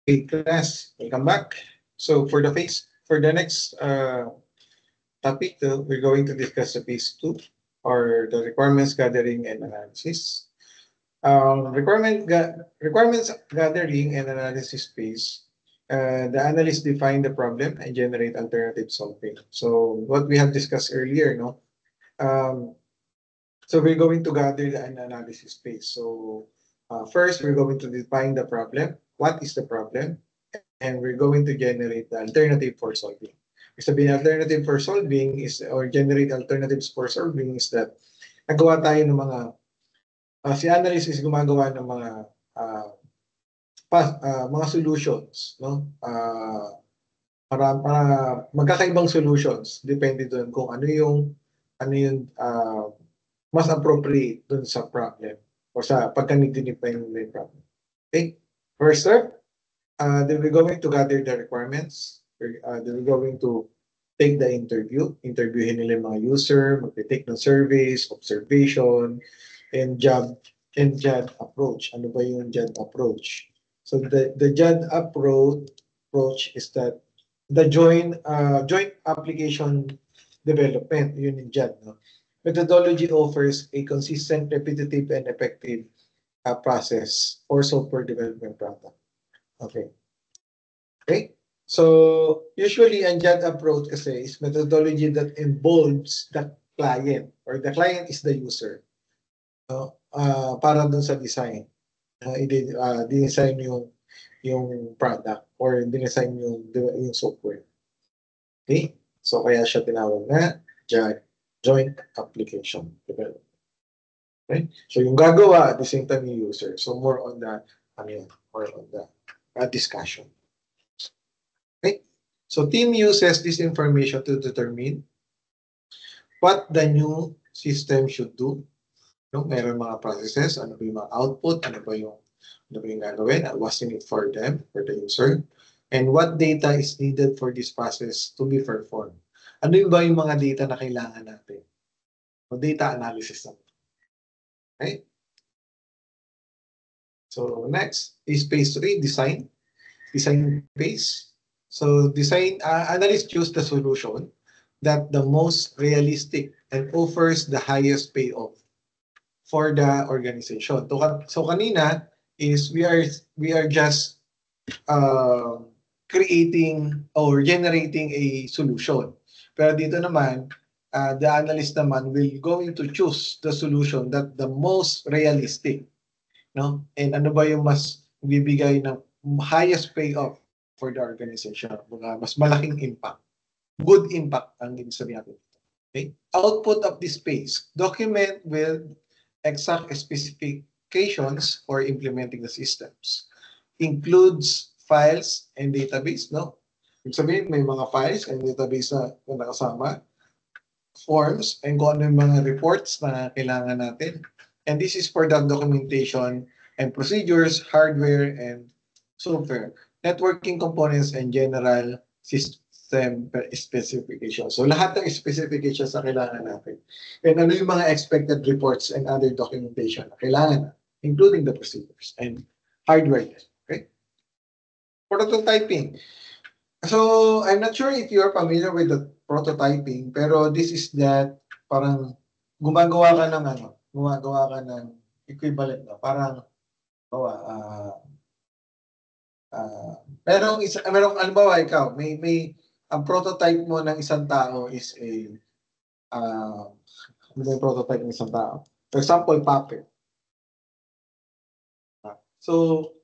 Hey class, welcome back. So for the next topic, we're going to discuss the phase two, or the requirements gathering and analysis. Requirements gathering and analysis phase. The analysts define the problem and generate alternative solving. So what we have discussed earlier, no. Um, so we're going to gather an analysis phase. So first, we're going to define the problem. What is the problem? And we're going to generate the alternative for solving. Ibig sabihin, alternative for solving is, or generate alternatives for solving is that nagawa tayo ng mga, si analyst is gumagawa ng uh, mga solutions, no? Para magkakaibang solutions, depende doon kung ano yung mas appropriate doon sa problem o sa pagka-define ng problem. Okay? First step, then we're going to gather the requirements. Then we're going to take the interviewin nila yung mga user, mag-take ng surveys, observation, and job approach. Ano ba yung job approach? So the job approach is that the joint application development, yun yung job, no? Methodology offers a consistent, repetitive, and effective process for software development product. Okay. Okay? So, usually, ang JAD approach kasi is methodology that involves the client, or the client is the user. Para dun sa design. Dinesign yung product or dinesign yung software. Okay? So, kaya siya tinawag na JAD, Joint Application Development. Okay? So, yung gagawa at the same time yung user. So, more on the discussion. Okay? So, team uses this information to determine what the new system should do. No? Meron mga processes, ano ba yung mga output, ano ba yung gagawin, what's in it for them, for the user, and what data is needed for this process to be performed. Ano yung ba yung mga data na kailangan natin? O data analysis naman. Okay? So, next is phase 3, design phase. So, analysts choose the solution that the most realistic and offers the highest payoff for the organization. So, kanina is we are just creating or generating a solution. Pero dito naman, the analyst naman will going to choose the solution that the most realistic, no? And ano ba yung mas bibigay ng highest payoff for the organization, mas malaking impact, good impact ang sabihin natin. Okay? Output of this phase, document with exact specifications for implementing the systems. Includes files and database, no? Ibig sabihin, may mga files and database na nakasama, forms, and kung ano yung mga reports na kailangan natin. And this is for the documentation and procedures, hardware, and software, networking components, and general system specifications. So lahat ng specifications na kailangan natin. And ano yung mga expected reports and other documentation na kailangan natin, including the procedures and hardware. Okay? Prototyping. So, I'm not sure if you are familiar with the prototyping, pero this is that parang gumagawa ka ng equivalent na parang merong halimbawa ikaw, may ang prototype mo ng isang tao is ano yung prototype ng isang tao? For example, puppet. So,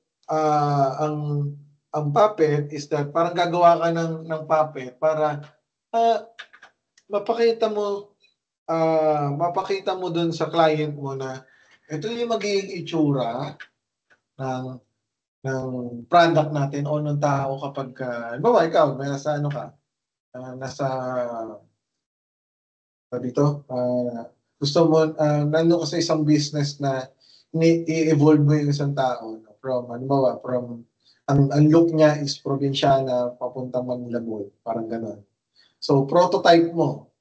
ang puppet is that parang gagawa ka ng puppet para mapakita mo dun sa client mo na ito yung magiging itsura ng product natin o ng tao kapag halimbawa ikaw nasa dito gusto mo nandun ka sa isang business na i-evolve mo yung isang tao from ang look niya is probinsyana papuntang Manlabon, parang gano'n. So prototype mo,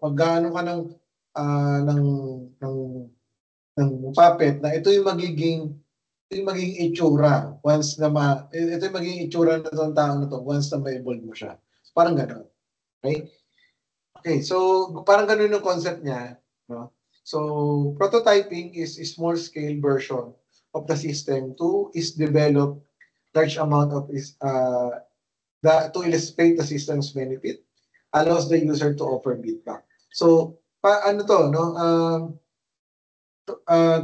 pag-gaano ka ng puppet na ito yung magiging ito yung magiging itsura once na ito yung magiging itsura na itong tao na to once na ma-evolve mo siya. Parang gano'n. Okay? Okay, so parang gano'n yung concept niya. No? So, prototyping is a small-scale version of the system to is develop large amount of to illustrate the system's benefit, allows the user to offer feedback. So, ano to, no?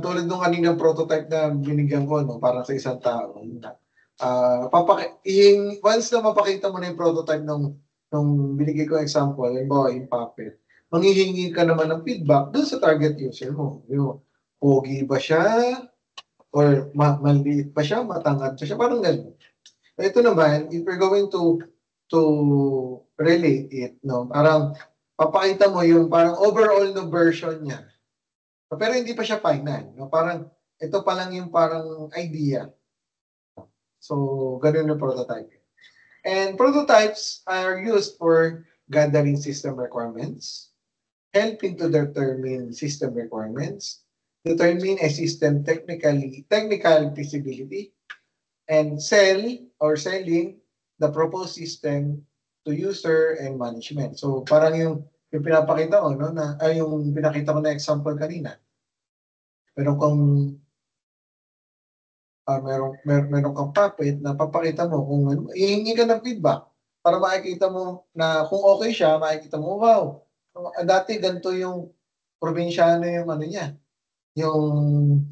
Tulad nung kaninang prototype na binigyan ko, no, para sa isang tao, once na mapakita mo na yung prototype nung binigay ko example, halimbawa yung puppet, manghihingi ka naman ng feedback dun sa target user mo. Yung, pogi ba siya? Or maliit ba siya? Matangad ba siya? Parang gano'n. Ito naman, if we're going to relate it, no, parang papakita mo yung parang overall no version niya. Pero hindi pa siya final. No? Parang, ito pa lang yung parang idea. So, ganun yung prototype. And prototypes are used for gathering system requirements, helping to determine system requirements, determine a system technical feasibility, and selling the proposed system to user and management. So, parang yung pinapakita ko, no, yung pinakita ko na example kanina. Meron kang meron kang puppet na papakita mo kung ano, ihingi ka ng feedback para makikita mo na kung okay siya, makikita mo, wow, dati ganito yung probinsyano yung ano niya, yung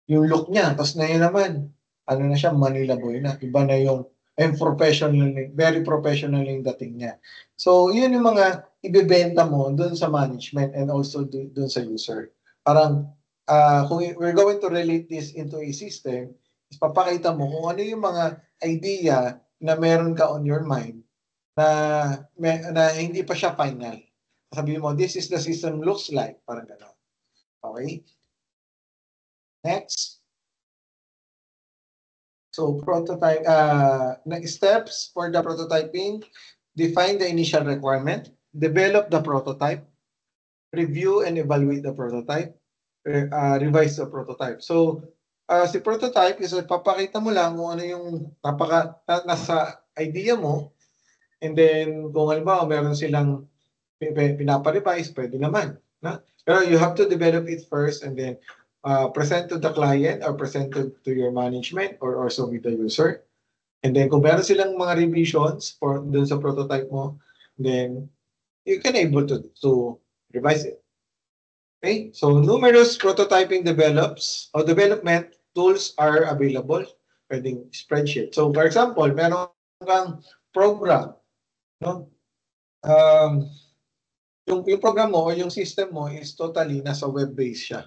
look niya, tapos ngayon naman, ano na siya, Manila boy na, iba na yung, and professional, very professional yung dating niya. So, yun yung mga ibebenta mo dun sa management and also dun sa user. Parang, kung we're going to relate this into a system, is papakita mo kung ano yung mga idea na meron ka on your mind na hindi pa siya final. Sabihin mo, this is the system looks like, parang gano'n. Okay? Next. So prototype, next steps for the prototyping, define the initial requirement, develop the prototype, review and evaluate the prototype, revise the prototype. So, si prototype is papakita mo lang kung ano yung nasa idea mo, and then kung halimbawa meron silang pinapa-revise, pwede naman. Na? Pero you have to develop it first and then present to the client or present to your management or also with the user. And then kung meron silang mga revisions for dun sa prototype mo, then you can able to revise it. Okay? So numerous prototyping development tools are available. Pwedeng spreadsheet. So for example, meron kang program, no? Yung program mo o yung system mo is totally nasa web-based siya.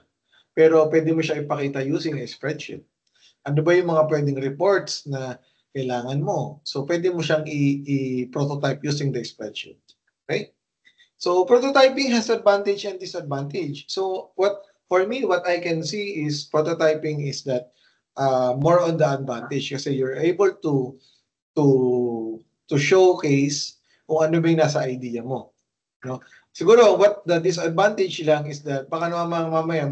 Pero pwede mo siya ipakita using a spreadsheet. Ano ba yung mga pwedeng reports na kailangan mo? So pwede mo siyang i-prototype using the spreadsheet. Okay? So prototyping has advantage and disadvantage. So for me, what I can see is prototyping is that more on the advantage kasi you're able to showcase kung ano ba yung nasa idea mo. No? Siguro what the disadvantage lang is that baka naman mamaya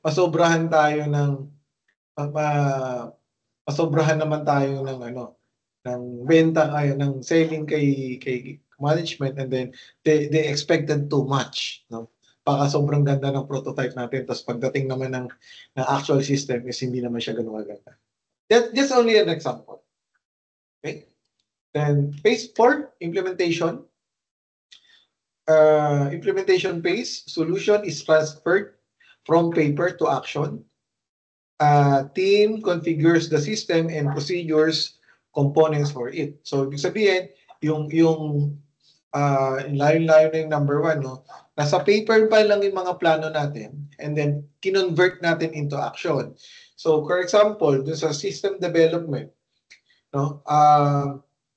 masobrahan tayo ng masobrahan naman tayo ng ng benta ng selling kay management, and then they expected too much, no? Baka sobrang ganda ng prototype natin tapos pagdating naman ng actual system is hindi naman siya ganoon kaganda. Just only an example. Okay? Then phase 4, implementation. Implementation phase, solution is transferred from paper to action. Team configures the system and procedures, components for it. So, ibig sabihin, yung layo-layo na yung number 1, no? Nasa paper pa lang yung mga plano natin and then kinonvert natin into action. So, for example, dun sa system development, no?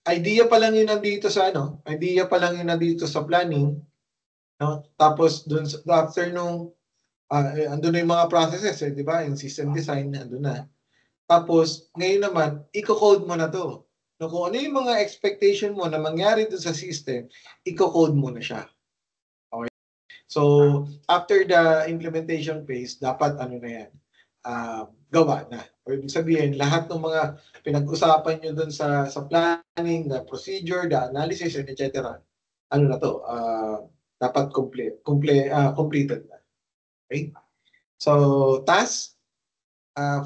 Idea pa lang yun nandito sa idea pa lang yun nandito sa planning, no? Tapos dun after nung andun na yung mga processes, di ba? Yung system design, andun na. Tapos, ngayon naman, i-code mo na to. No, kung ano yung mga expectation mo na mangyari dun sa system, i-code mo na siya. Okay? So, after the implementation phase, dapat ano na yan, gawa na. O ibig sabihin, lahat ng mga pinag-usapan nyo dun sa planning, the procedure, the analysis, and etc. Ano na to? Dapat completed na. Okay? So, task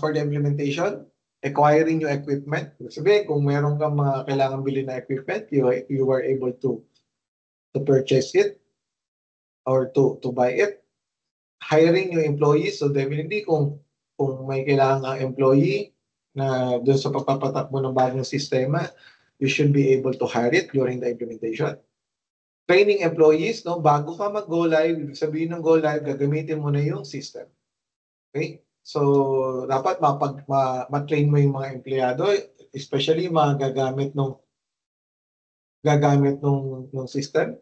for the implementation, acquiring new equipment. Ibig sabihin, kung meron kang mga kailangan bilhin na equipment, you were able to purchase it or to buy it. Hiring new employees. So, definitely, kung may kailangan employee na doon sa pagpapatakbo ng bagong sistema, you should be able to hire it during the implementation. Training employees, no, bago ka mag-go live, ibig sabihin ng go live, gagamitin mo na yung system. Okay? So, dapat ma-train mo yung mga empleyado, especially mga gagamit ng system.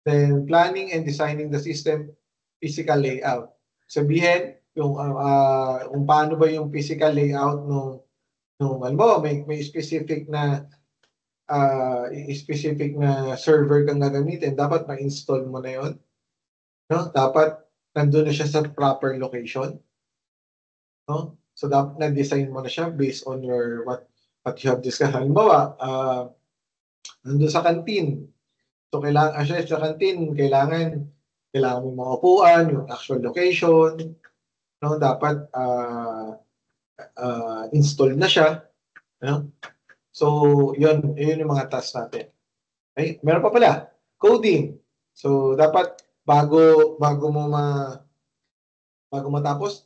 Then, planning and designing the system physical layout. Sabihin, yung kung paano ba yung physical layout nung ano, may specific na server kang gagamitin, dapat ma-install mo na yon, no? Dapat nandun na siya sa proper location, no? So dapat na-design mo na siya based on what you have discussed. Halimbawa, nandun sa canteen. So kailangan sa canteen, kailangan mo mga upuan, yung actual location, no? Dapat install na siya, no? So, yun yung mga tasks natin. Okay? Meron pa pala, coding. So, dapat bago matapos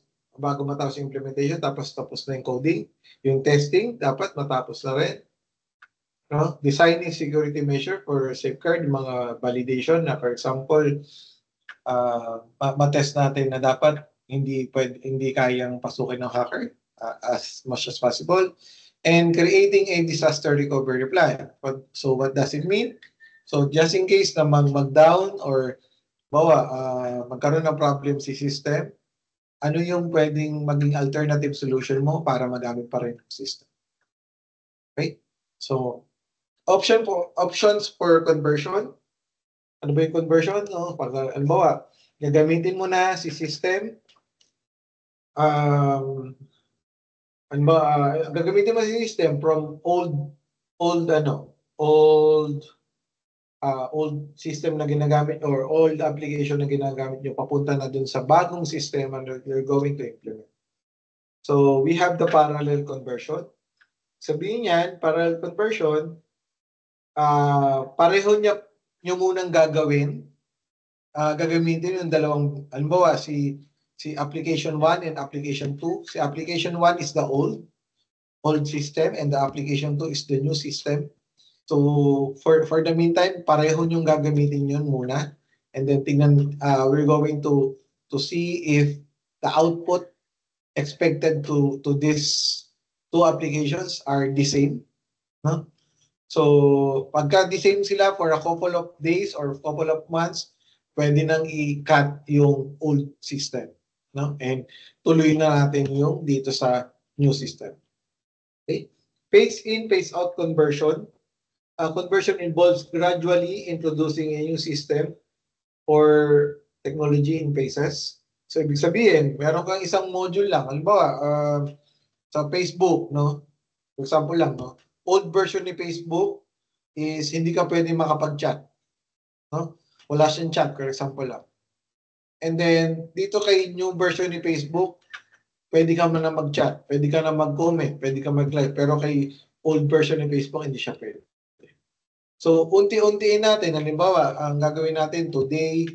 yung implementation, tapos na yung coding, yung testing, dapat matapos na rin. No? Designing security measure for safeguard, mga validation na, for example, matest natin na dapat hindi kayang pasukin ng hacker as much as possible. And creating a disaster recovery plan. So what does it mean? So just in case na mag-down or magkaroon ng problem si system, ano yung pwedeng maging alternative solution mo para magamit pa rin ang system? Okay? So options for conversion. Ano ba yung conversion? No? Halimbawa, gagamitin mo na si system, gagamitin mo si system from old system na ginagamit or old application na ginagamit nyo, papunta na dun sa bagong system na you're going to implement. So, we have the parallel conversion. Sabihin yan, parallel conversion, pareho nyo munang gagawin, gagamitin yung dalawang, halimbawa, si application 1 and application 2. Si application 1 is the old system and the application 2 is the new system. So for the meantime, pareho yung gagamitin yun muna. And then we're going to see if the output expected to these two applications are the same. No? So pagka the same sila for a couple of days or couple of months, pwede nang i-cut yung old system. No? And tuloy na natin yung dito sa new system. Okay? Phase in, phase out conversion. Conversion involves gradually introducing a new system or technology in phases. So, ibig sabihin, meron kang isang module lang. Halimbawa, sa Facebook, no? For example lang, no? Old version ni Facebook is hindi ka pwede makapag-chat. No? Wala siyang chat, for example lang. And then, dito kay new version ni Facebook, pwede ka na mag-chat, pwede ka na mag-comment, pwede ka mag-live, pero kay old version ni Facebook, hindi siya pwede. So, unti-untiin natin, halimbawa, ang gagawin natin today,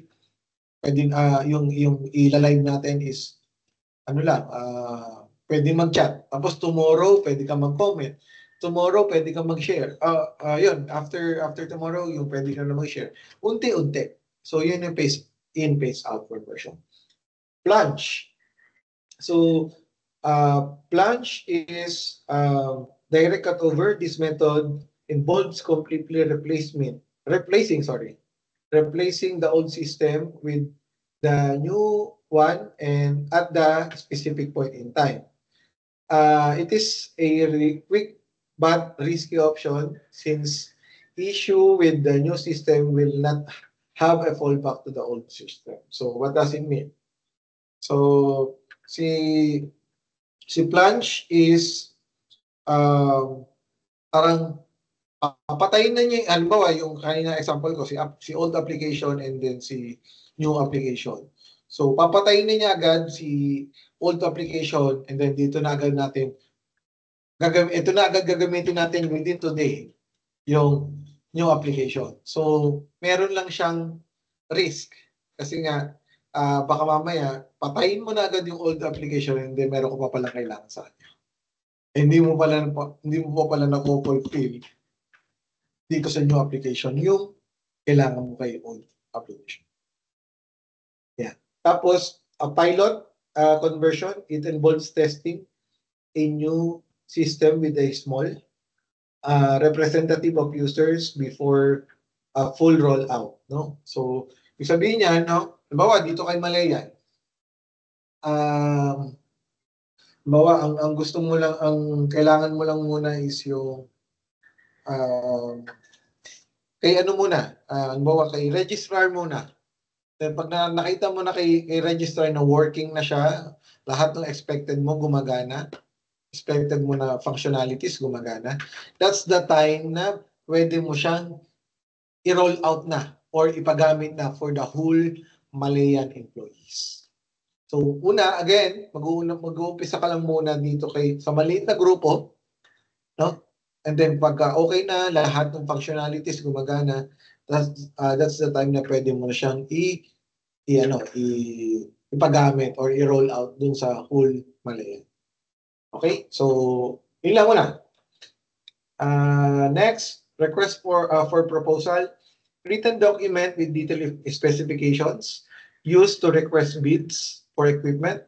pwede, yung ilalive natin is, pwede mag-chat. Tapos tomorrow, pwede ka mag-comment. Tomorrow, pwede ka mag-share. Yun, after tomorrow, yung pwede ka na mag-share. Unti-unti. So, yun yung phase in, phase out conversion. Plunge. So, plunge is direct cutover. This method involves completely replacing the old system with the new one and at the specific point in time. It is a quick but risky option since issue with the new system will not have a fallback to the old system. So what does it mean? So Si plunge is parang patayin na niya, halimbawa yung kanina example ko, si old application and then si new application. So papatayin na niya agad si old application and then dito na agad natin ito na agad gagamitin natin within today yung new application. So meron lang siyang risk kasi nga baka mamaya patayin mo na agad yung old application and then meron ko pa pala kailangan sa kanya. Hindi mo pa pala na-fulfill dito sa new application yung kailangan mo kay old application. Yeah. Tapos, a pilot conversion, it involves testing a new system with a small representative of users before a full rollout. No? So, ibig sabihin niya, no? Halimbawa, dito kay Malayan, halimbawa, ang gusto mo lang, ang kailangan mo lang muna is yung kay ano muna, halimbawa kay registrar muna. Then pag nakita mo na kay registrar na working na siya, lahat ng expected mo gumagana, expected mo na functionalities gumagana, that's the time na pwede mo siyang i-roll out na or ipagamit na for the whole Malayan employees. So una, again, mag-uumpisa ka lang muna dito sa maliit na grupo, no? And then pagka okay na lahat ng functionalities gumagana, that's the time na pwede mo na siyang ipagamit or i-roll out dun sa whole Malayan. Okay? So, yun lang muna. Next, request for proposal. Written document with detailed specifications used to request bids for equipment,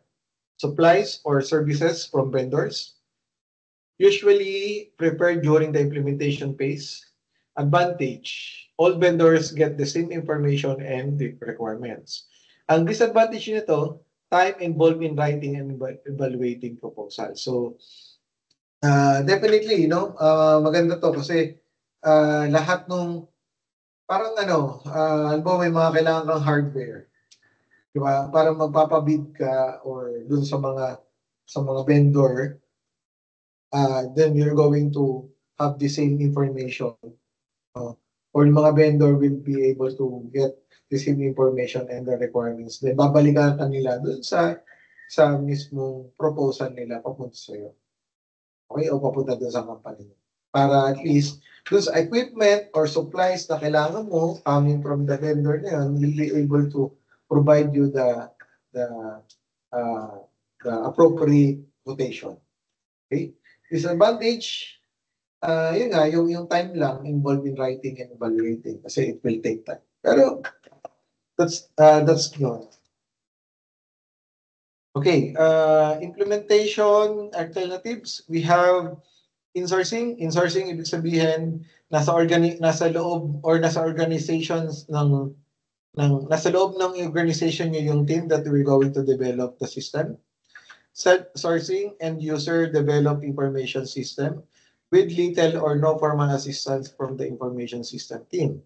supplies, or services from vendors. Usually prepared during the implementation phase. Advantage, all vendors get the same information and the requirements. Ang disadvantage nito, time involved in writing and evaluating proposal. So, definitely, maganda to kasi lahat nung, parang halimbawa may mga kailangan kang hardware, di ba? Para magpapabid ka or dun sa mga vendor, then you're going to have the same information. Or yung mga vendor will be able to get the same information and the requirements. Then babalikan ka nila dun sa mismong proposal nila papunta sa'yo. Okay? O papunta dun sa company. Para at least dun sa equipment or supplies na kailangan mo coming from the vendor na yun, will be able to provide you the appropriate quotation. Okay? Disadvantage, yun nga, yung time lang involved in writing and evaluating kasi it will take time. Pero, that's yun. Okay, implementation alternatives, we have insourcing. Insourcing, ibig sabihin, nasa loob or nasa organizations nasa loob ng organization nyo yung team that we're going to develop the system. Self-sourcing and user develop information system with little or no formal assistance from the information system team.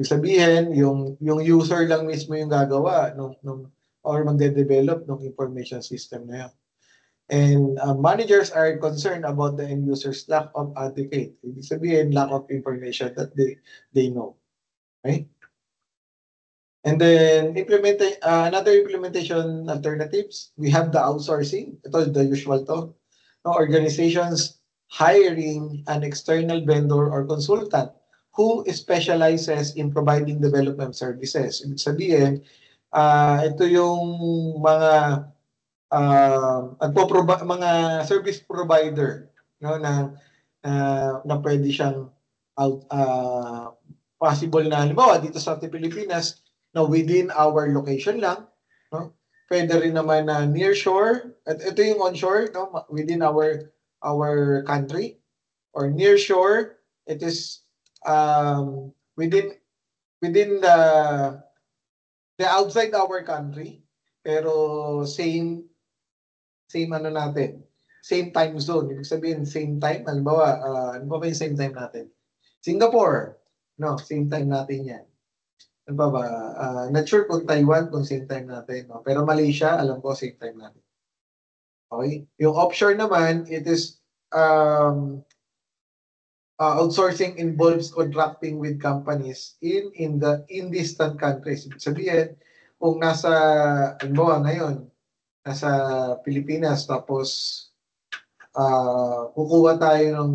Ibig sabihin, yung user lang mismo yung gagawa or magde-develop ng information system na yun. And managers are concerned about the end user's lack of adequate. Ibig sabihin, lack of information that they know. Right? And then another implementation alternatives, we have the outsourcing. Ito the usual to. No, organizations hiring an external vendor or consultant who specializes in providing development services. Ibig sabihin, ito yung mga mga service provider, no, na pwede siyang possible na halimbawa dito sa Pilipinas na within our location lang, no? Pwede rin naman na near shore at ito yung onshore, no, within our country, or near shore, it is within the outside our country, pero same natin, same time zone. Ibig sabihin same time, halimbawa ano ba yung same time natin? Singapore, no, same time natin yan. Ano ba? Not sure kung Taiwan kung same time natin, no? Pero Malaysia, alam ko same time natin. Okay? Yung offshore naman, it is outsourcing involves contracting with companies in distant countries. Ibig sabihin, kung halimbawa ngayon, nasa Pilipinas, tapos kukuha tayo ng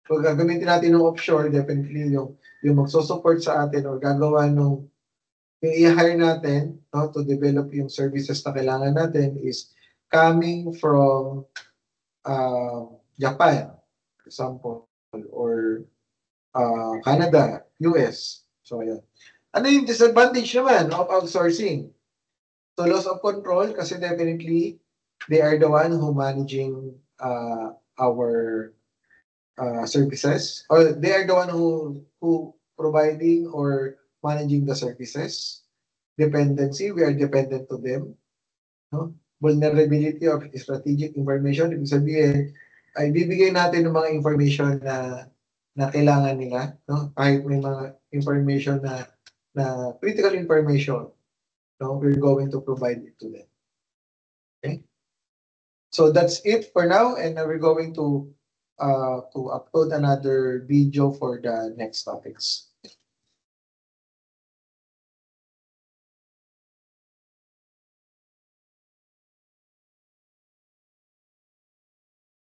kung gagamitin natin ng offshore, definitely yung magsusupport sa atin or gagawa yung i-hire natin, no, to develop yung services na kailangan natin is coming from Japan, for example, or Canada, US. So, ayan. Ano yung disadvantage naman of outsourcing? So, loss of control kasi definitely they are the one who managing our services, or they are the one who providing or managing the services. Dependency, we are dependent to them. No? Vulnerability of strategic information, ibig sabihin, ay bibigay natin ng mga information na kailangan nila, no? Kahit may mga information na critical information, no? We're going to provide it to them. Okay? So that's it for now, and we're going to upload another video for the next topics.